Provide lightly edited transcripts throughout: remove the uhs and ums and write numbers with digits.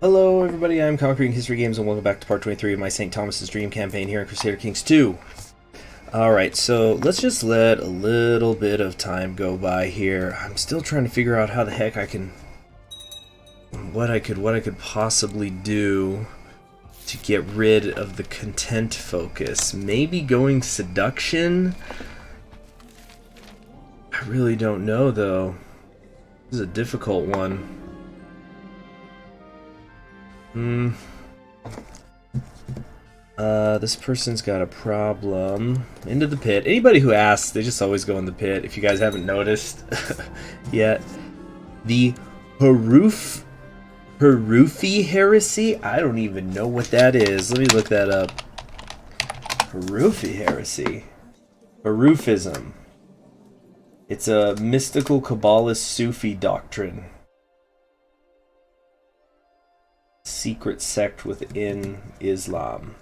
Hello everybody, I'm Conquering History Games and welcome back to part 23 of my St. Thomas's Dream campaign here in Crusader Kings 2. Alright, so let's just let a little bit of time go by here. I'm still trying to figure out how the heck I can... What I could possibly do to get rid of the content focus. Maybe going seduction? I really don't know though. This is a difficult one. This person's got a problem. Into the pit. Anybody who asks, they just always go in the pit, if you guys haven't noticed yet. The Harufi heresy? I don't even know what that is. Let me look that up. Harufi heresy. Harufism. It's a mystical Kabbalist Sufi doctrine. Secret sect within Islam.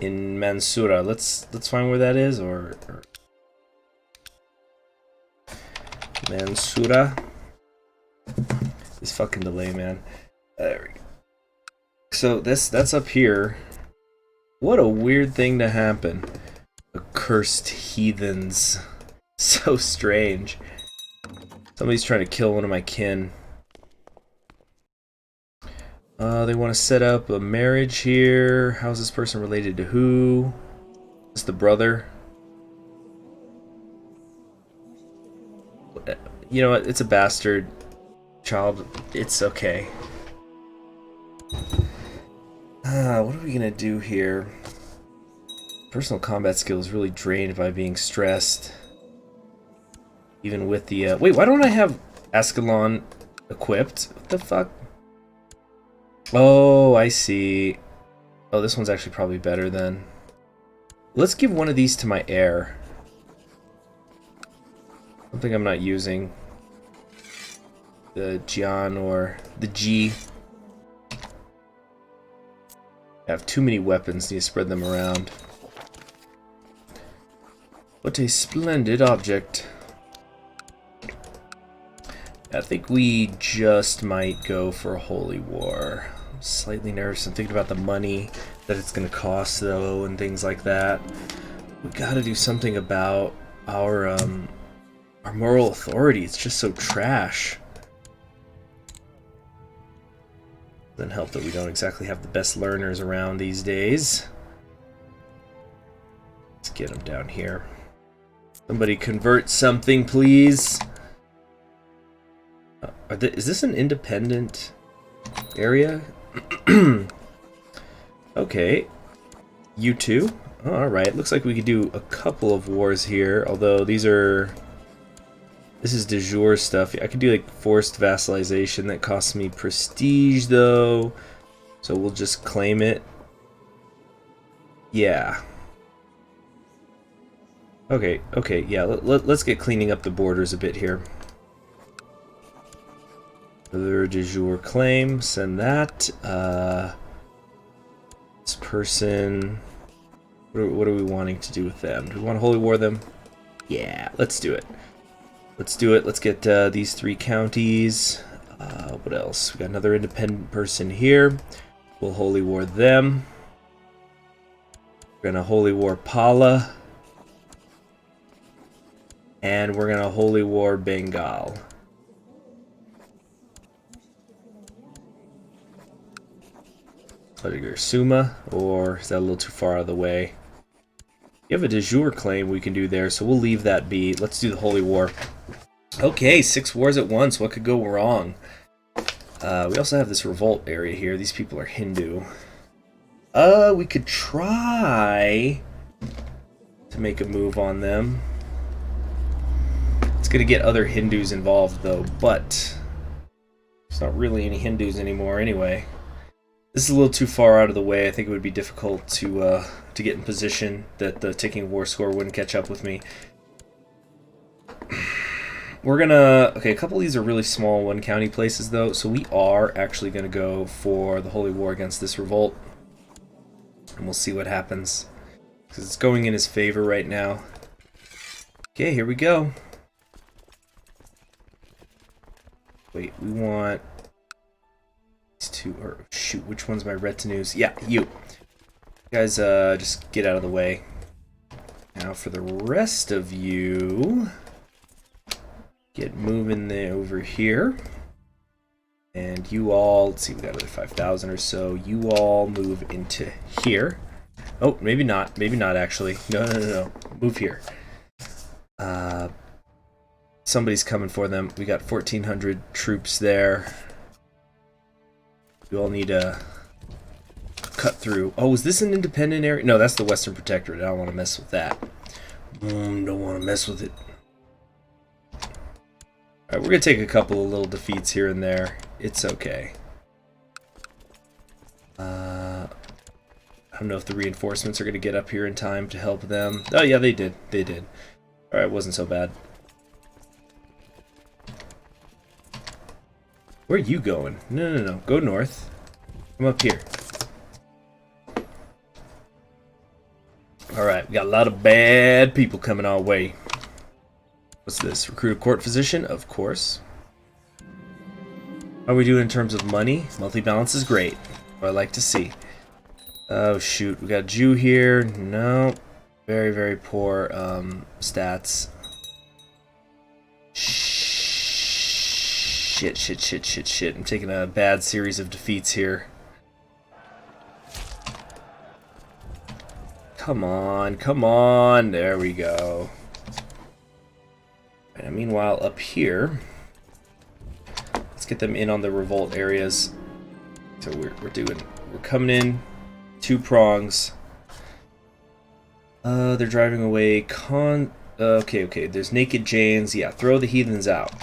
In Mansura. Let's find where that is, or Mansura. This fucking delay, man. There we go. So that's up here. What a weird thing to happen. Accursed heathens. So strange. Somebody's trying to kill one of my kin. They want to set up a marriage here. How's this person related to who? Is the brother? You know what? It's a bastard child. It's okay. What are we gonna do here? Personal combat skill is really drained by being stressed. Even with the wait, why don't I have Ascalon equipped? What the fuck? Oh, I see. Oh, this one's actually probably better then. Let's give one of these to my heir. Something I'm not using. The Gian or the G. I have too many weapons, need to spread them around. What a splendid object. I think we just might go for a holy war. I'm slightly nervous. I'm thinking about the money that it's going to cost, though, and things like that. We got to do something about our moral authority. It's just so trash. Doesn't help that we don't exactly have the best learners around these days. Let's get them down here. Somebody convert something, please. Is this an independent area? Okay. You two? Oh, alright. Looks like we could do a couple of wars here, although these are... This is de jure stuff. I could do like forced vassalization. That costs me prestige, though. So we'll just claim it. Yeah. Okay, yeah. Let's get cleaning up the borders a bit here. Another de jure claim, send that. This person, what are we wanting to do with them? Do we want to holy war them? Yeah, let's do it. Let's do it. Let's get these three counties. What else? We got another independent person here. We'll holy war them. We're gonna holy war Pala. And we're gonna holy war Bengal. Suma, or is that a little too far out of the way? You have a de jure claim we can do there, so we'll leave that be. Let's do the holy war. Okay, 6 wars at once. What could go wrong? We also have this revolt area here. These people are Hindu. We could try to make a move on them. It's gonna get other Hindus involved, though, but there's not really any Hindus anymore anyway. This is a little too far out of the way. I think it would be difficult to get in position that the ticking war score wouldn't catch up with me. We're gonna... Okay, a couple of these are really small one-county places, though, so we are actually gonna go for the holy war against this revolt. And we'll see what happens. Because it's going in his favor right now. Okay, here we go. Wait, we want these two, or shoot, which one's my retinues? Yeah, you. Guys, just get out of the way. Now for the rest of you, get moving there over here. And you all, let's see, we got another 5,000 or so. You all move into here. Oh, maybe not actually. No. Move here. Somebody's coming for them. We got 1,400 troops there. You all need to cut through. Oh, is this an independent area? No, that's the Western Protectorate. I don't want to mess with that. Don't want to mess with it. Alright, we're going to take a couple of little defeats here and there. It's okay. I don't know if the reinforcements are going to get up here in time to help them. Oh, yeah, they did. They did. Alright, wasn't so bad. Where are you going? No. Go north. Come up here. Alright, we got a lot of bad people coming our way. What's this? Recruit a court physician? Of course. How are we doing in terms of money? Monthly balance is great. What I like to see. Oh shoot, we got a Jew here. No. Very, very poor stats. Shit. I'm taking a bad series of defeats here. Come on. There we go. And meanwhile, up here, let's get them in on the revolt areas. So we're coming in 2 prongs. They're driving away. Okay. There's naked Janes. Yeah, throw the heathens out,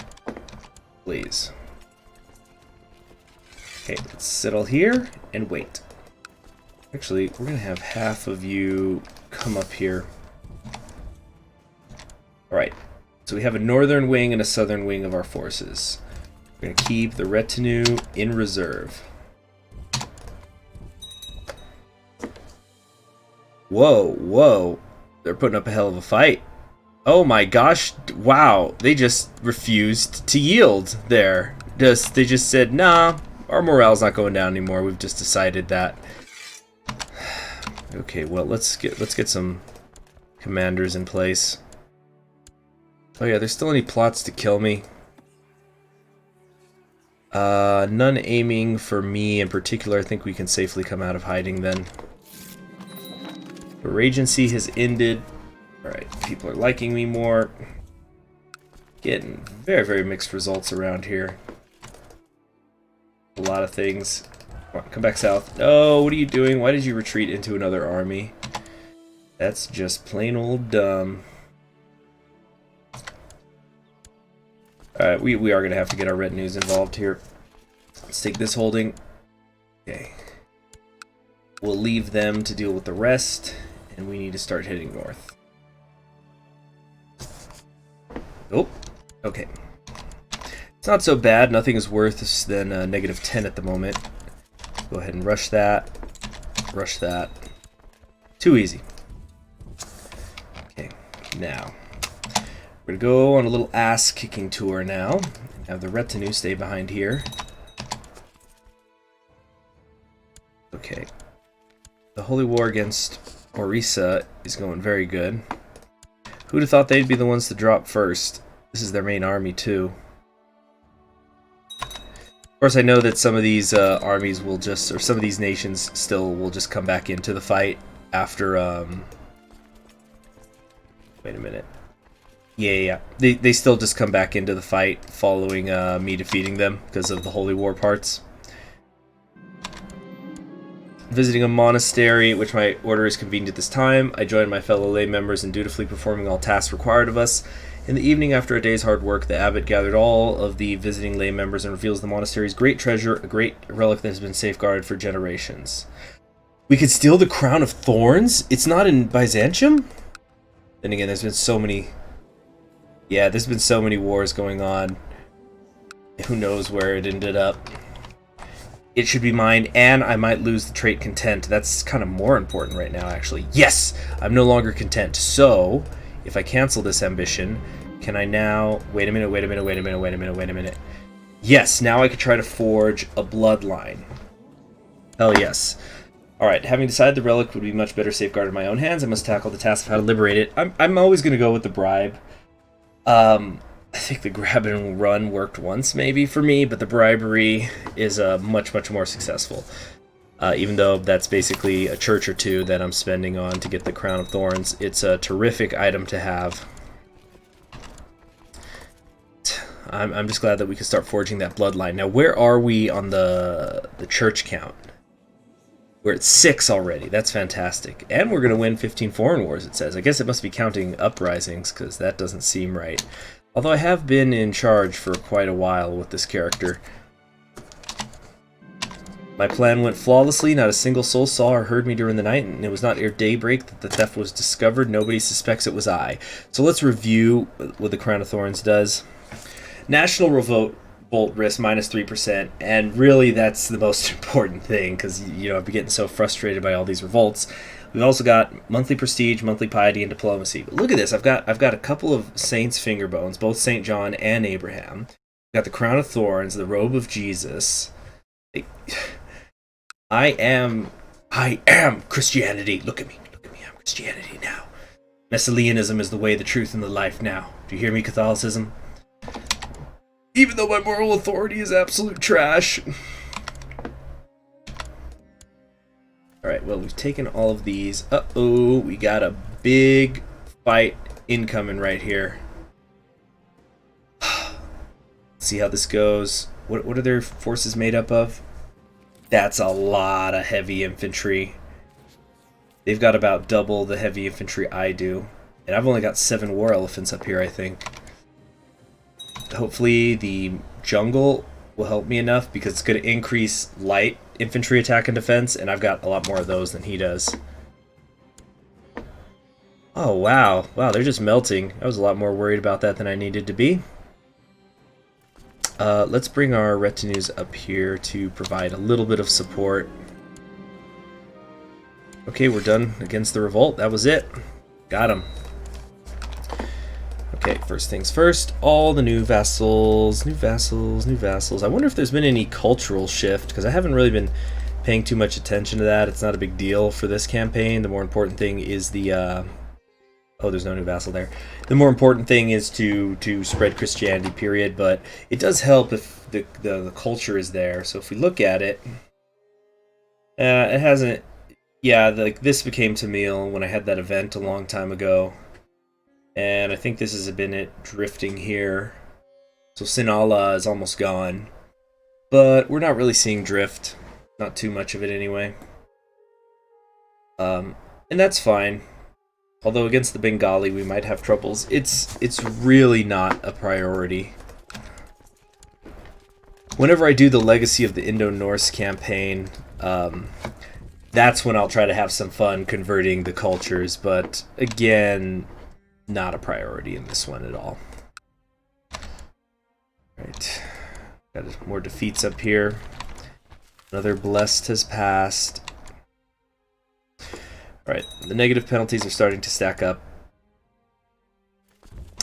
please. Okay, let's settle here and wait. Actually, we're gonna have half of you come up here. All right. So we have a northern wing and a southern wing of our forces. We're going to keep the retinue in reserve. Whoa. They're putting up a hell of a fight. Oh my gosh. Wow. They just refused to yield there. They just said, nah, our morale's not going down anymore. We've just decided that. Okay, well, let's get some commanders in place. Oh yeah, there's still any plots to kill me? None aiming for me in particular. I think we can safely come out of hiding then. The Regency has ended. Alright, people are liking me more. Getting very, very mixed results around here. A lot of things. Come back south. Oh, what are you doing? Why did you retreat into another army? That's just plain old dumb. Alright, we are going to have to get our retinues involved here. Let's take this holding. Okay. We'll leave them to deal with the rest, and we need to start heading north. Oh, okay. It's not so bad. Nothing is worse than -10 at the moment. Go ahead and rush that. Rush that. Too easy. Okay, now. We're going to go on a little ass-kicking tour now. And have the retinue stay behind here. Okay. The Holy War against Orisa is going very good. Who'd have thought they'd be the ones to drop first? This is their main army, too. Of course, I know that some of these armies will just, or some of these nations still will just come back into the fight after, wait a minute. Yeah. They still just come back into the fight following me defeating them because of the Holy War parts. Visiting a monastery, which my order is convened at this time. I join my fellow lay members in dutifully performing all tasks required of us. In the evening, after a day's hard work, the abbot gathered all of the visiting lay members and reveals the monastery's great treasure, a great relic that has been safeguarded for generations. We could steal the Crown of Thorns? It's not in Byzantium? Then again, there's been so many... Yeah, there's been so many wars going on. Who knows where it ended up. It should be mine, and I might lose the trait content. That's kind of more important right now, actually. Yes! I'm no longer content. So, if I cancel this ambition, can I now... Wait a minute. Yes, now I could try to forge a bloodline. Hell yes. Alright, having decided the relic would be much better safeguarded in my own hands, I must tackle the task of how to liberate it. I'm always going to go with the bribe. I think the grab and run worked once, maybe, for me, but the bribery is much, much more successful. Even though that's basically a church or two that I'm spending on to get the Crown of Thorns. It's a terrific item to have. I'm just glad that we can start forging that bloodline. Now, where are we on the church count? We're at 6 already. That's fantastic. And we're going to win 15 foreign wars, it says. I guess it must be counting uprisings, because that doesn't seem right. Although I have been in charge for quite a while with this character. My plan went flawlessly. Not a single soul saw or heard me during the night, and it was not ere daybreak that the theft was discovered. Nobody suspects it was I. So let's review what the Crown of Thorns does. National revolt risk minus 3%, and really that's the most important thing, because you know I've been getting so frustrated by all these revolts. We've also got monthly prestige, monthly piety, and diplomacy. But look at this, I've got a couple of saints' finger bones, both Saint John and Abraham. I've got the Crown of Thorns, the robe of Jesus. I am Christianity. Look at me, I'm Christianity now. Messianianism is the way, the truth, and the life now. Do you hear me, Catholicism? Even though my moral authority is absolute trash. Alright, well, we've taken all of these. Uh-oh, we got a big fight incoming right here. See how this goes. What are their forces made up of? That's a lot of heavy infantry. They've got about double the heavy infantry I do. And I've only got 7 war elephants up here, I think. Hopefully the jungle will help me enough, because it's going to increase light infantry attack and defense, and I've got a lot more of those than he does. Oh, wow. Wow, they're just melting. I was a lot more worried about that than I needed to be. Let's bring our retinues up here to provide a little bit of support. Okay, we're done against the revolt. That was it. Got him. Okay, first things first, all the new vassals. I wonder if there's been any cultural shift, because I haven't really been paying too much attention to that. It's not a big deal for this campaign. The more important thing is the... oh, there's no new vassal there. The more important thing is to spread Christianity, period, but it does help if the culture is there. So if we look at it, it hasn't... Yeah, like this became Tamil when I had that event a long time ago. And I think this has been it drifting here. So Sinhala is almost gone. But we're not really seeing drift. Not too much of it anyway. And that's fine. Although against the Bengali we might have troubles. It's really not a priority. Whenever I do the Legacy of the Indo-Norse campaign, that's when I'll try to have some fun converting the cultures. But again... not a priority in this one at all. Right. Got more defeats up here. Another blessed has passed. Alright, the negative penalties are starting to stack up.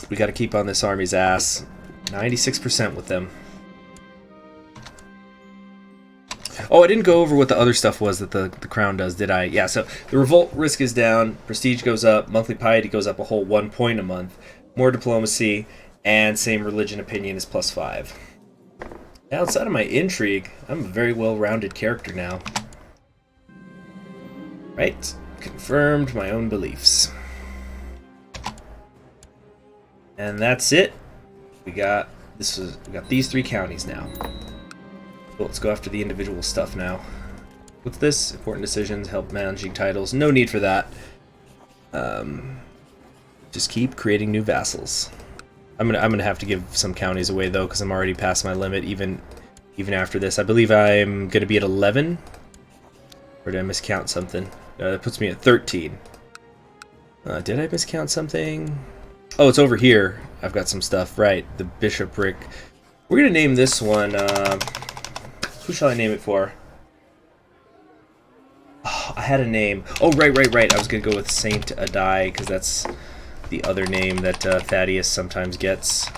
We gotta keep on this army's ass. 96% with them. Oh, I didn't go over what the other stuff was that the crown does, did I? Yeah, so the revolt risk is down, prestige goes up, monthly piety goes up a whole 1 point a month, more diplomacy, and same religion opinion is +5. Outside of my intrigue, I'm a very well-rounded character now. Right, confirmed my own beliefs. And that's it. We got these 3 counties now. Well, let's go after the individual stuff now. What's this? Important decisions, help managing titles. No need for that. Just keep creating new vassals. I'm gonna have to give some counties away though, because I'm already past my limit. Even after this, I believe I'm gonna be at 11. Or did I miscount something? That puts me at 13. Did I miscount something? Oh, it's over here. I've got some stuff. Right, the bishopric. We're gonna name this one. Who shall I name it for? Oh, I had a name. Oh, right. I was going to go with Saint Adai, because that's the other name that Thaddeus sometimes gets.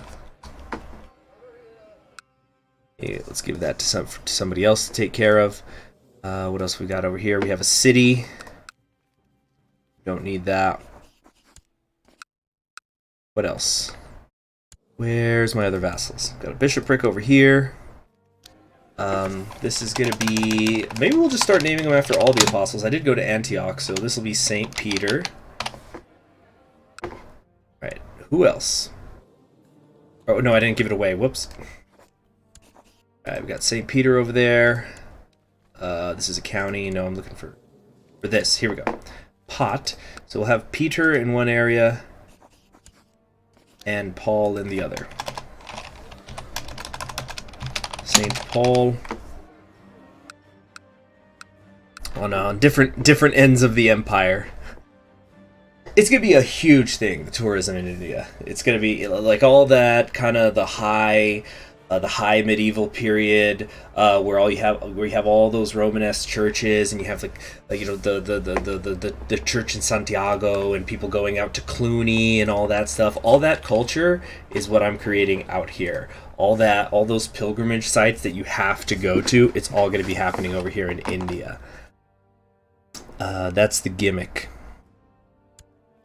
Yeah, let's give that to somebody else to take care of. What else we got over here? We have a city. Don't need that. What else? Where's my other vassals? Got a bishopric over here. This is going to be... Maybe we'll just start naming them after all the apostles. I did go to Antioch, so this will be St. Peter. Alright, who else? Oh, no, I didn't give it away. Whoops. Alright, we got St. Peter over there. This is a county. No, I'm looking for this. Here we go. Pot. So we'll have Peter in one area and Paul in the other. St. Paul. On different ends of the empire. It's going to be a huge thing, the tourism in India. It's going to be like all that kind of the high medieval period, where you have all those Romanesque churches, and you have like you know the church in Santiago, and people going out to Cluny and all that stuff. All that culture is what I'm creating out here. All those pilgrimage sites that you have to go to, it's all going to be happening over here in India. That's the gimmick.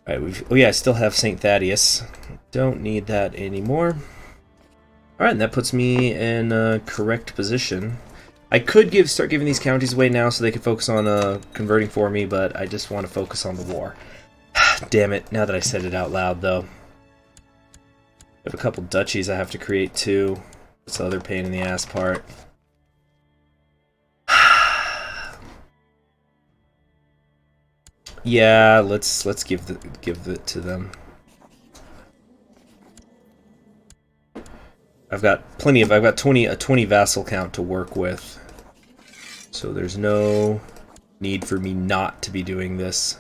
All right, oh yeah, I still have St. Thaddeus. Don't need that anymore. Alright, and that puts me in a correct position. I could start giving these counties away now so they can focus on converting for me, but I just want to focus on the war. Damn it, now that I said it out loud, though. I have a couple duchies I have to create, too. That's the other pain in the ass part. Yeah, let's give it to them. I've got a 20 vassal count to work with. So there's no need for me not to be doing this.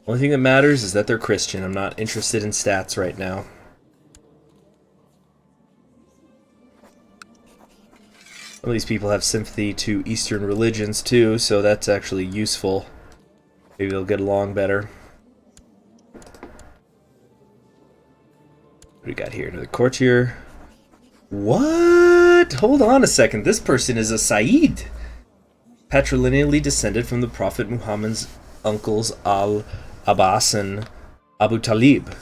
Only thing that matters is that they're Christian. I'm not interested in stats right now. Some of these people have sympathy to Eastern religions too, so that's actually useful. Maybe they'll get along better. What do we got here? Another courtier. What? Hold on a second. This person is a Sayyid. Patrilineally descended from the Prophet Muhammad's uncles Al-Abbas and Abu Talib,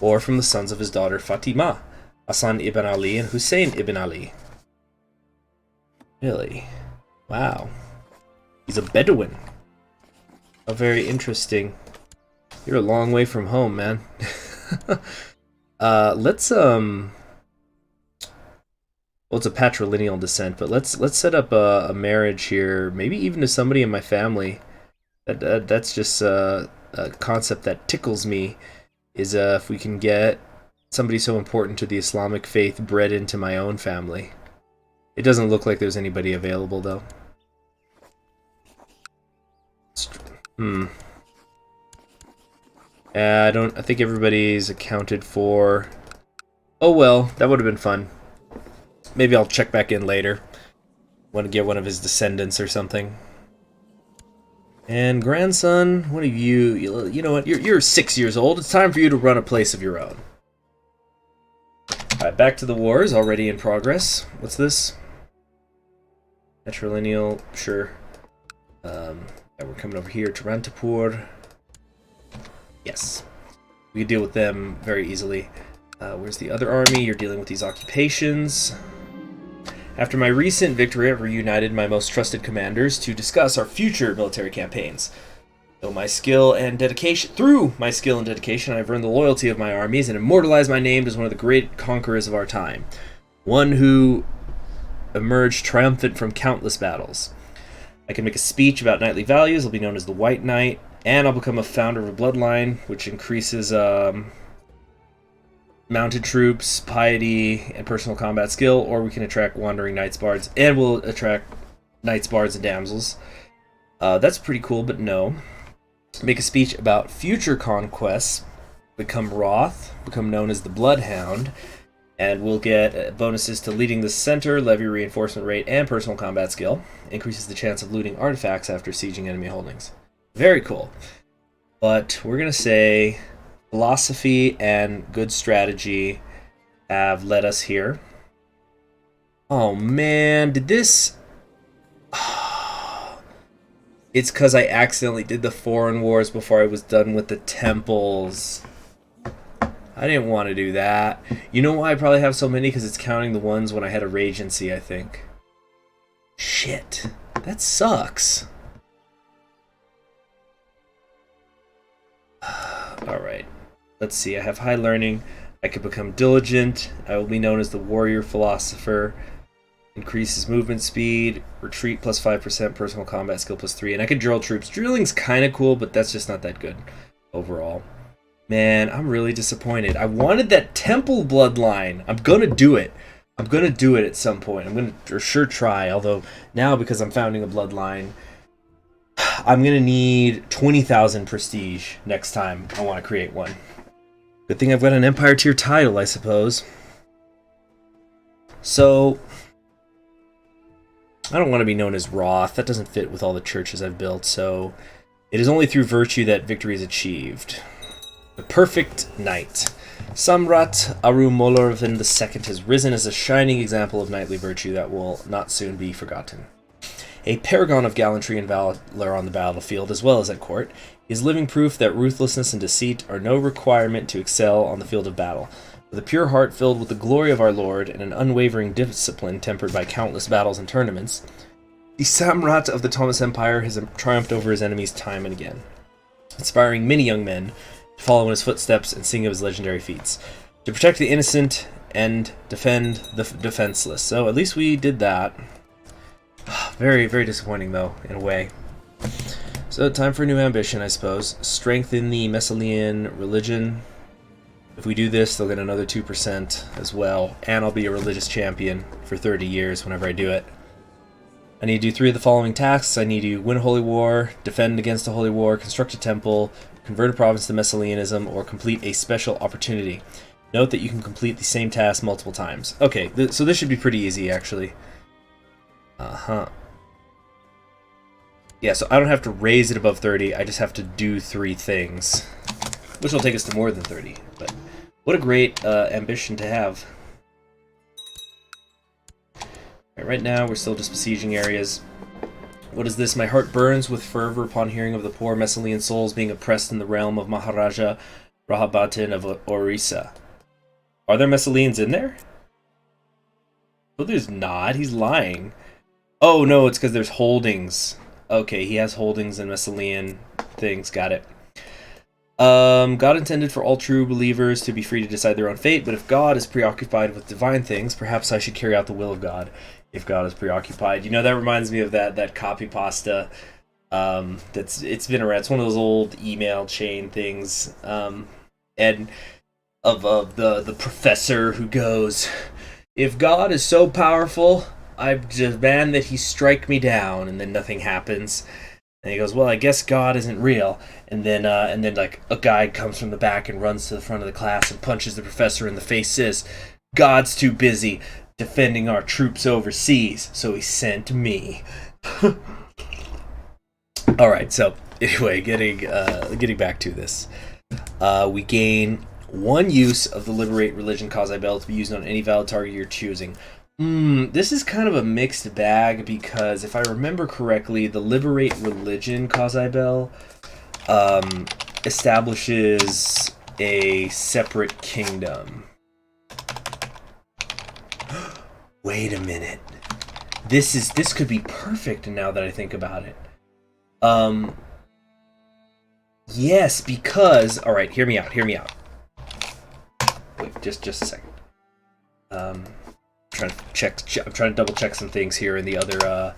or from the sons of his daughter Fatima, Hassan ibn Ali and Hussein ibn Ali. Really? Wow. He's a Bedouin. Oh, very interesting. You're a long way from home, man. Let's well, it's a patrilineal descent, but let's set up a marriage here, maybe even to somebody in my family. That's just a concept that tickles me, is if we can get somebody so important to the Islamic faith bred into my own family. It doesn't look like there's anybody available, though. I think everybody's accounted for. Oh well, that would have been fun. Maybe I'll check back in later. Want to get one of his descendants or something. And grandson, one of you know what? You're 6 years old. It's time for you to run a place of your own. Alright, back to the wars, already in progress. What's this? Patrilineal, sure. Yeah, we're coming over here, Tarantapur. Yes. We can deal with them very easily. Where's the other army? You're dealing with these occupations. After my recent victory, I've reunited my most trusted commanders to discuss our future military campaigns. Through my skill and dedication, I've earned the loyalty of my armies and immortalized my name as one of the great conquerors of our time. One who emerged triumphant from countless battles. I can make a speech about knightly values. I'll be known as the White Knight, and I'll become a founder of a bloodline, which increases mounted troops, piety, and personal combat skill, or we can attract wandering knights, bards, and we'll attract knights, bards, and damsels. That's pretty cool, but no. Make a speech about future conquests, become Wroth, become known as the Bloodhound, and we'll get bonuses to leading the center, levy reinforcement rate, and personal combat skill. Increases the chance of looting artifacts after sieging enemy holdings. Very cool. But we're going to say philosophy and good strategy have led us here. Oh man, did this... It's because I accidentally did the foreign wars before I was done with the temples. I didn't want to do that. You know why I probably have so many? Because it's counting the ones when I had a regency, I think. Shit. That sucks. Alright. Let's see. I have high learning. I could become diligent. I will be known as the warrior philosopher. Increases movement speed. Retreat plus 5%. Personal combat skill plus 3. And I could drill troops. Drilling's kind of cool, but that's just not that good overall. Man, I'm really disappointed. I wanted that temple bloodline. I'm gonna do it. I'm gonna do it at some point. I'm gonna for sure try. Although now, because I'm founding a bloodline, I'm gonna need 20,000 prestige next time I want to create one. Good thing I've got an Empire tier title, I suppose. So, I don't want to be known as Roth. That doesn't fit with all the churches I've built. So, it is only through virtue that victory is achieved. The perfect knight. Samrat Arulmolivarman II has risen as a shining example of knightly virtue that will not soon be forgotten. A paragon of gallantry and valor on the battlefield as well as at court, he is living proof that ruthlessness and deceit are no requirement to excel on the field of battle. With a pure heart filled with the glory of our Lord and an unwavering discipline tempered by countless battles and tournaments, the Samrat of the Thomas Empire has triumphed over his enemies time and again, inspiring many young men to follow in his footsteps and sing of his legendary feats, to protect the innocent and defend the defenseless. So at least we did that. Very, very disappointing though, in a way. So time for a new ambition, I suppose. Strengthen the Messalian religion. If we do this, they'll get another 2% as well, and I'll be a religious champion for 30 years whenever I do it. I need to do 3 of the following tasks. I need to win a holy war, defend against a holy war, construct a temple, convert a province to Messalianism, or complete a special opportunity. Note that you can complete the same task multiple times. Okay, so this should be pretty easy, actually. Yeah, so I don't have to raise it above 30, I just have to do 3 things. Which will take us to more than 30, but what a great ambition to have. Right now, we're still just besieging areas. What is this? My heart burns with fervor upon hearing of the poor Messalian souls being oppressed in the realm of Maharaja Rahabatin of Orissa. Are there Messalians in there? Oh, there's not. He's lying. Oh, no, it's because there's holdings. Okay, he has holdings in Messalian things. Got it. God intended for all true believers to be free to decide their own fate, but if God is preoccupied with divine things, perhaps I should carry out the will of God. If God is preoccupied, you know, that reminds me of that copy pasta. It's been around. It's one of those old email chain things, and of the professor who goes, "If God is so powerful, I demand that he strike me down," and then nothing happens. And he goes, "Well, I guess God isn't real." And then like a guy comes from the back and runs to the front of the class and punches the professor in the face. Says, "God's too busy defending our troops overseas, so he sent me." All right. So anyway, getting back to this, we gain 1 use of the Liberate Religion Quasi Bell to be used on any valid target you're choosing. This is kind of a mixed bag because if I remember correctly, the Liberate Religion Quasi Bell establishes a separate kingdom. Wait a minute. This could be perfect now that I think about it. Yes, because all right, hear me out. Wait, just a second. I'm trying to double check some things here in the other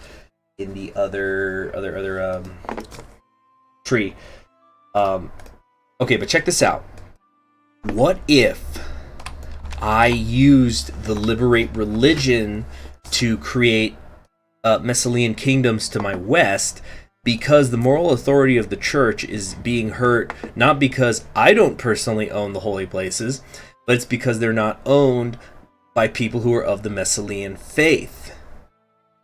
tree. Okay, but check this out. What if I used the Liberate Religion to create Messalian kingdoms to my west, because the moral authority of the church is being hurt, not because I don't personally own the holy places, but it's because they're not owned by people who are of the Messalian faith.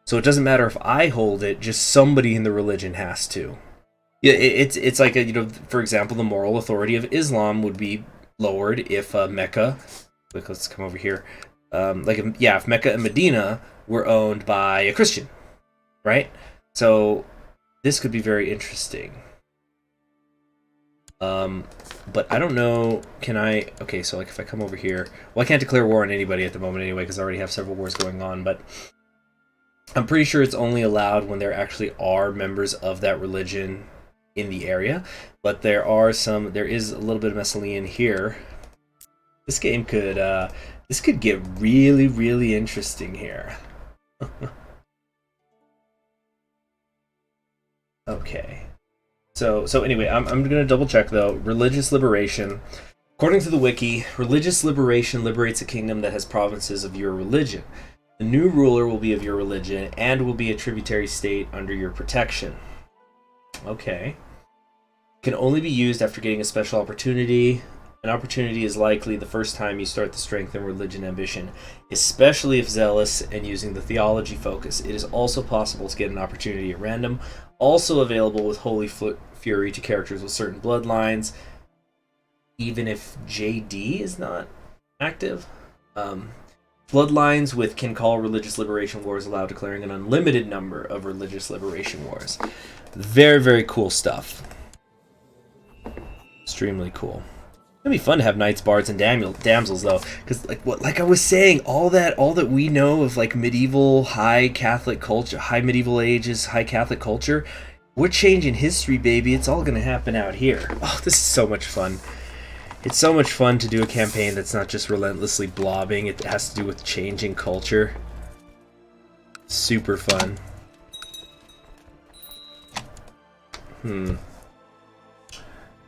So it doesn't matter if I hold it, just somebody in the religion has to. Yeah, it's like, for example, the moral authority of Islam would be lowered if Mecca, let's come over here, if Mecca and Medina were owned by a Christian, right? So this could be very interesting. But I don't know, can I... Okay, so like if I come over here... Well, I can't declare war on anybody at the moment anyway, because I already have several wars going on, but I'm pretty sure it's only allowed when there actually are members of that religion in the area. But there is a little bit of Messalian here. This game could, this could get really, really interesting here. Okay. So anyway, I'm going to double check though. Religious liberation. According to the wiki, religious liberation liberates a kingdom that has provinces of your religion. The new ruler will be of your religion and will be a tributary state under your protection. Okay. Can only be used after getting a special opportunity. An opportunity is likely the first time you start to strengthen religion ambition, especially if zealous and using the theology focus. It is also possible to get an opportunity at random, also available with Holy Fury to characters with certain bloodlines, even if JD is not active. Bloodlines with can call religious liberation wars allow declaring an unlimited number of religious liberation wars. Very, very cool stuff. Extremely cool. It'd be fun to have knights, bards, and damsels though, because like I was saying, all that we know of like medieval high Catholic culture, high medieval ages, high Catholic culture, we're changing history, baby. It's all gonna happen out here. Oh, this is so much fun. It's so much fun to do a campaign that's not just relentlessly blobbing. It has to do with changing culture. Super fun.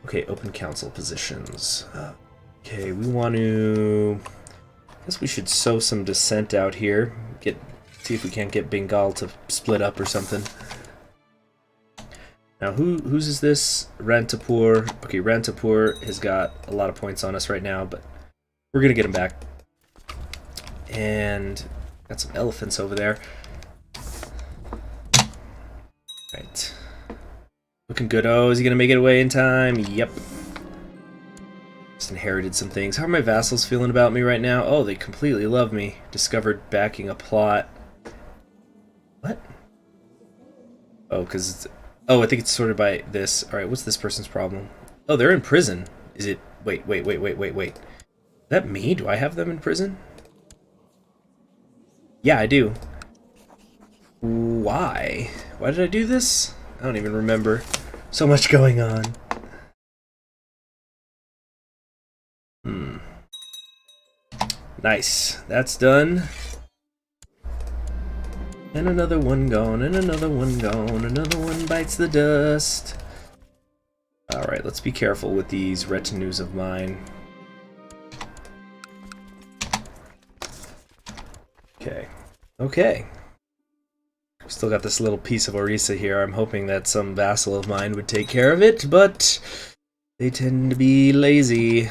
Okay, open council positions. Okay, we want to... I guess we should sow some dissent out here. See if we can't get Bengal to split up or something. Now, whose is this? Rantapur. Okay, Rantapur has got a lot of points on us right now, but we're going to get him back. And got some elephants over there. Right. Looking good. Oh, is he going to make it away in time? Yep. Just inherited some things. How are my vassals feeling about me right now? Oh, they completely love me. Discovered backing a plot. What? Oh, because it's... Oh, I think it's sorted by this. Alright, what's this person's problem? Oh, they're in prison. Is it... Wait. Is that me? Do I have them in prison? Yeah, I do. Why? Why did I do this? I don't even remember. So much going on. Nice. That's done. And another one gone, and another one gone, another one bites the dust. Alright, let's be careful with these retinues of mine. Okay. Still got this little piece of Orissa here. I'm hoping that some vassal of mine would take care of it, but they tend to be lazy.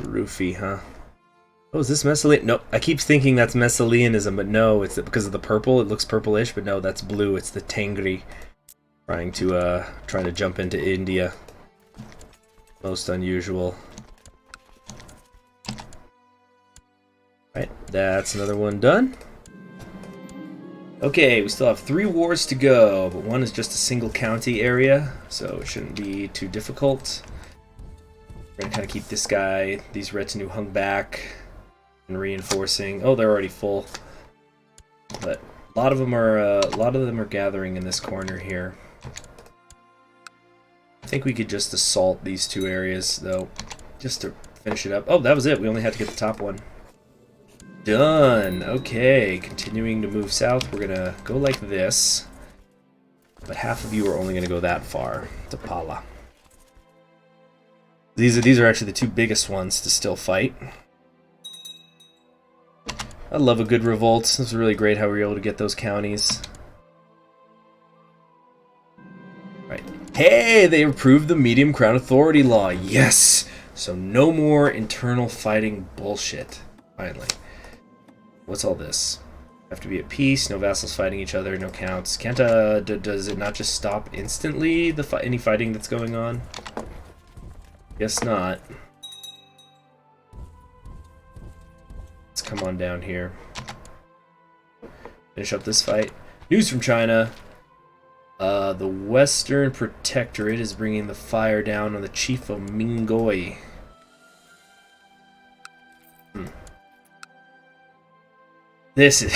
Roofy, huh? Oh, is this Messalian? No, I keep thinking that's Messalianism, but no, it's because of the purple. It looks purplish, but no, that's blue. It's the Tengri trying to jump into India. Most unusual. Right, that's another one done. Okay, we still have 3 wars to go, but one is just a single county area, so it shouldn't be too difficult. We're gonna kind of keep this guy, these retinue hung back and reinforcing. Oh, they're already full, but a lot of them are gathering in this corner here. I think we could just assault these 2 areas though, just to finish it up. Oh, that was it. We only had to get the top one. Done. Okay, continuing to move south. We're gonna go like this, but half of you are only gonna go that far to Pala. These are actually the 2 biggest ones to still fight. I love a good revolt. This is really great how we were able to get those counties. Right. Hey, they approved the Medium Crown Authority law. Yes. So no more internal fighting bullshit. Finally. What's all this? Have to be at peace. No vassals fighting each other. No counts. Can't does it not just stop instantly? Any fighting that's going on? Guess not. Let's come on down here. Finish up this fight. News from China. The Western Protectorate is bringing the fire down on the Chief of Mingoi. This is...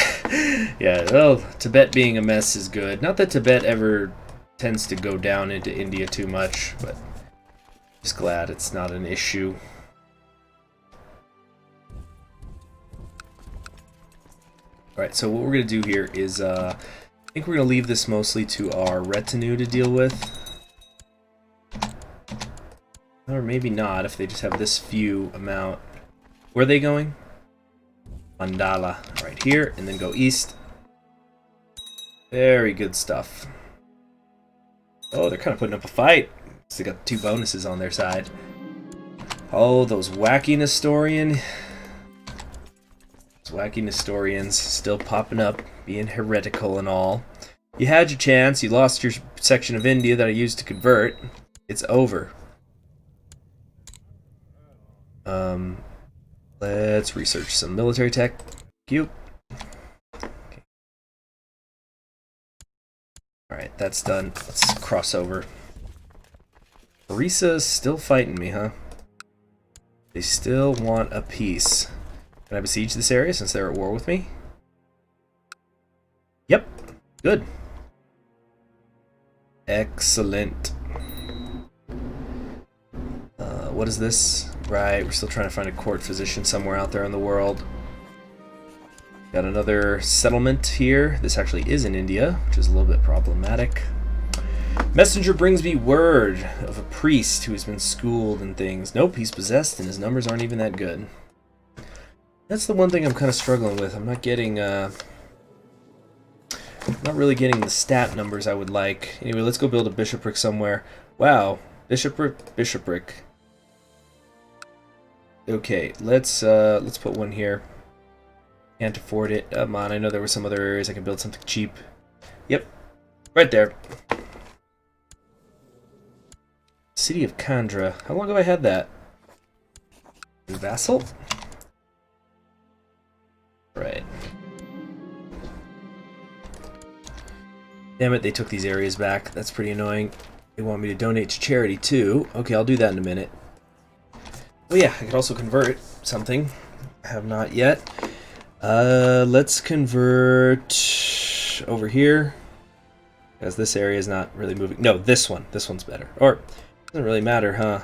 yeah, well, Tibet being a mess is good. Not that Tibet ever tends to go down into India too much, but just glad it's not an issue. Alright, so what we're going to do here is, I think we're going to leave this mostly to our retinue to deal with. Or maybe not, if they just have this few amount. Where are they going? Mandala. Right here, and then go east. Very good stuff. Oh, they're kind of putting up a fight. So they got 2 bonuses on their side. Oh, those wacky Nestorian... Wacky Nestorians still popping up, being heretical and all. You had your chance, you lost your section of India that I used to convert. It's over. Let's research some military tech. Cute. Okay. Alright, that's done. Let's cross over. Orisa's still fighting me, huh? They still want a peace. Can I besiege this area since they're at war with me? Yep. Good. Excellent. What is this? Right, we're still trying to find a court physician somewhere out there in the world. Got another settlement here. This actually is in India, which is a little bit problematic. Messenger brings me word of a priest who has been schooled and things. Nope, he's possessed and his numbers aren't even that good. That's the one thing I'm kind of struggling with. I'm not getting, not really getting the stat numbers I would like. Anyway, let's go build a bishopric somewhere. Wow, bishopric. Okay, let's put one here. Can't afford it. Come on, I know there were some other areas I can build something cheap. Yep, right there. City of Kandra. How long have I had that? Vassal? Right. Damn it, they took these areas back. That's pretty annoying. They want me to donate to charity too. Okay, I'll do that in a minute. Oh yeah, I could also convert something. I have not yet. Let's convert over here. Because this area is not really moving. No, this one. This one's better. Or, doesn't really matter, huh?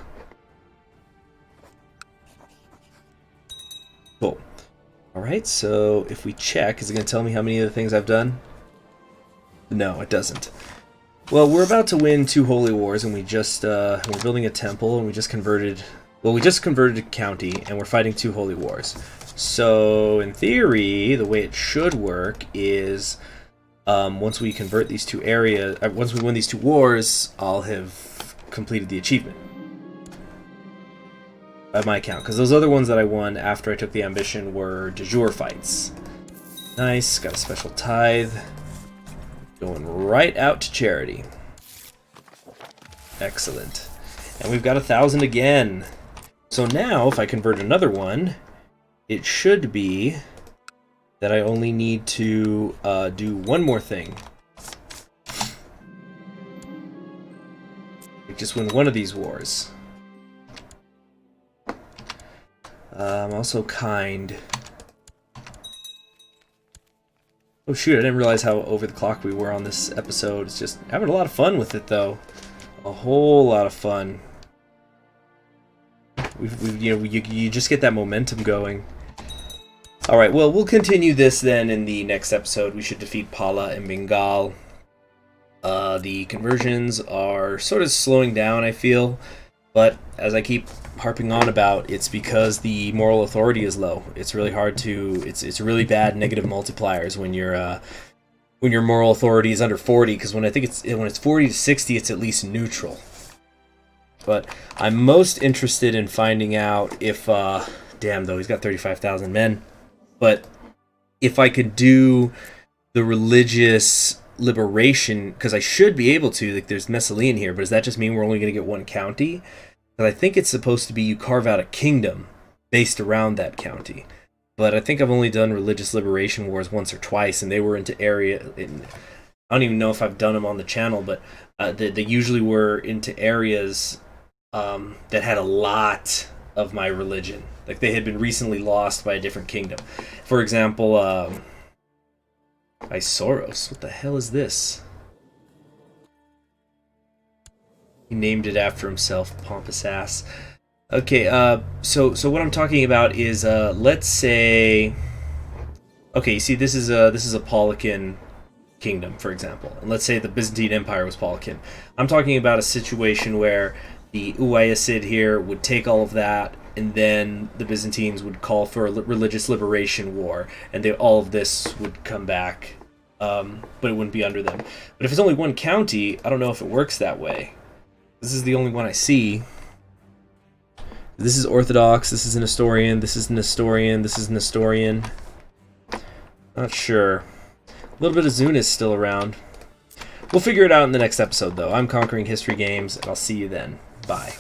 Cool. Alright, so if we check, is it going to tell me how many of the things I've done? No, it doesn't. Well, we're about to win 2 holy wars, and we just, we're building a temple, and we just converted, well, we just converted a county, and we're fighting 2 holy wars. So, in theory, the way it should work is, once we convert these 2 areas, once we win these 2 wars, I'll have completed the achievement. By my count, because those other ones that I won after I took the ambition were de jure fights. Nice, got a special tithe. Going right out to charity. Excellent. And we've got 1,000 again. So now, if I convert another one, it should be that I only need to do one more thing. Just win one of these wars. I'm also kind. Oh shoot, I didn't realize how over the clock we were on this episode. It's just having a lot of fun with it though. A whole lot of fun. You just get that momentum going. Alright, well, we'll continue this then in the next episode. We should defeat Pala and Bengal. The conversions are sort of slowing down, I feel. But as I keep harping on about, it's because the moral authority is low. It's really hard to... It's really bad negative multipliers when your moral authority is under 40, because when it's 40 to 60, it's at least neutral. But I'm most interested in finding out if... damn, though, he's got 35,000 men. But if I could do the religious liberation, because I should be able to, like there's Messalene here, but does that just mean we're only going to get 1 county? Because I think it's supposed to be you carve out a kingdom based around that county. but I think I've only done religious liberation wars once or twice, and they were into I don't even know if I've done them on the channel, but they usually were into areas that had a lot of my religion. Like they had been recently lost by a different kingdom. For example, Isoros. What the hell is this? He named it after himself, pompous ass. Okay, so what I'm talking about is, let's say, okay, you see, this is a Paulican kingdom, for example, and let's say the Byzantine Empire was Paulican. I'm talking about a situation where the Uayyacid here would take all of that, and then the Byzantines would call for a religious liberation war, and all of this would come back, but it wouldn't be under them. But if it's only one county, I don't know if it works that way. This is the only one I see. This is Orthodox, this is an Nestorian, this is an Nestorian, this is an Nestorian. Not sure. A little bit of Zun is still around. We'll figure it out in the next episode, though. I'm Conquering History Games, and I'll see you then. Bye.